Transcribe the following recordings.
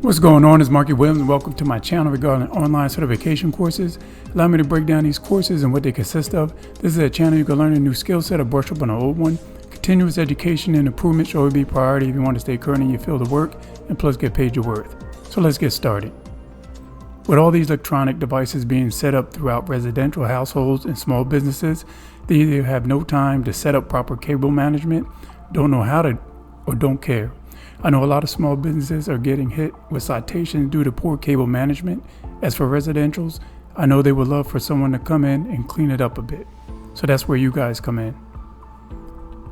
What's going on? It's Markie Williams, and welcome to my channel regarding online certification courses. Allow me to break down these courses and what they consist of. This is a channel you can learn a new skill set or brush up on an old one. Continuous education and improvement should always be a priority if you want to stay current in your field of work and plus get paid your worth. So let's get started. With all these electronic devices being set up throughout residential households and small businesses, they either have no time to set up proper cable management, don't know how to, or don't care. I know a lot of small businesses are getting hit with citations due to poor cable management. As for residentials, I know they would love for someone to come in and clean it up a bit. So that's where you guys come in.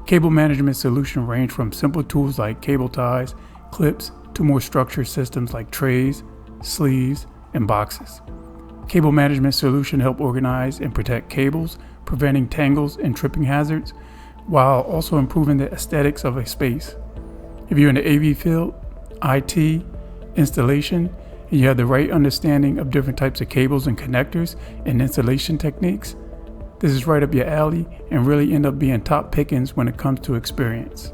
Cable management solutions range from simple tools like cable ties, clips, to more structured systems like trays, sleeves, and boxes. Cable management solutions help organize and protect cables, preventing tangles and tripping hazards, while also improving the aesthetics of a space. If you're in the AV field, IT, installation, and you have the right understanding of different types of cables and connectors and installation techniques, this is right up your alley and really end up being top pickings when it comes to experience.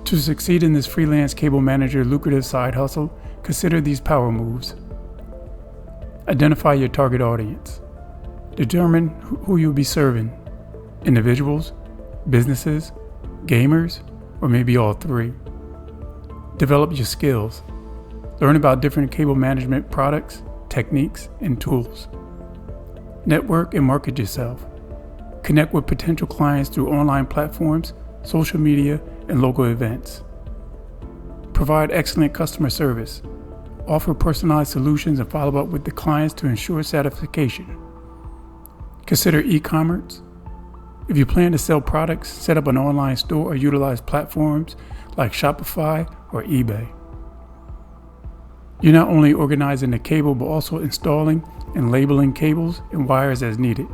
To succeed in this freelance cable manager lucrative side hustle, consider these power moves. Identify your target audience. Determine who you'll be serving. Individuals, businesses, gamers, or maybe all three. Develop your skills. Learn about different cable management products, techniques, and tools. Network and market yourself. Connect with potential clients through online platforms, social media, and local events. Provide excellent customer service. Offer personalized solutions and follow up with the clients to ensure satisfaction. Consider e-commerce. If you plan to sell products, set up an online store or utilize platforms like Shopify or eBay. You're not only organizing the cable, but also installing and labeling cables and wires as needed.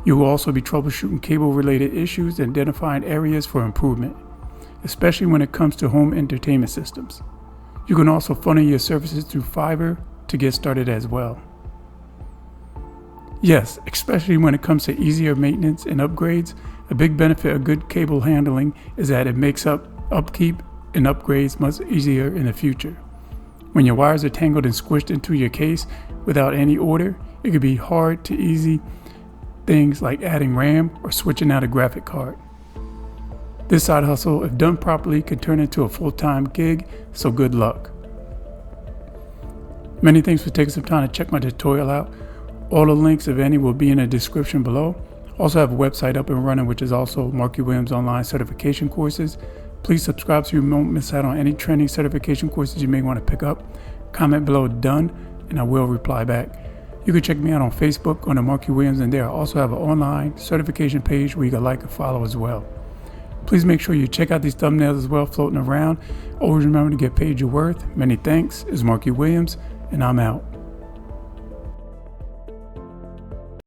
You will also be troubleshooting cable-related issues and identifying areas for improvement, especially when it comes to home entertainment systems. You can also funnel your services through Fiverr to get started as well. Yes, especially when it comes to easier maintenance and upgrades, a big benefit of good cable handling is that it makes upkeep and upgrades much easier in the future. When your wires are tangled and squished into your case without any order, it can be hard to easy things like adding RAM or switching out a graphic card. This side hustle, if done properly, could turn into a full-time gig, so good luck. Many thanks for taking some time to check my tutorial out. All the links, if any, will be in the description below. Also have a website up and running, which is also Markie Williams Online Certification Courses. Please subscribe so you won't miss out on any training certification courses you may want to pick up. Comment below "done" and I will reply back. You can check me out on Facebook under Markie Williams, and there I also have an online certification page where you can like and follow as well. Please make sure you check out these thumbnails as well floating around. Always remember to get paid your worth. Many thanks. It's Markie Williams, and I'm out.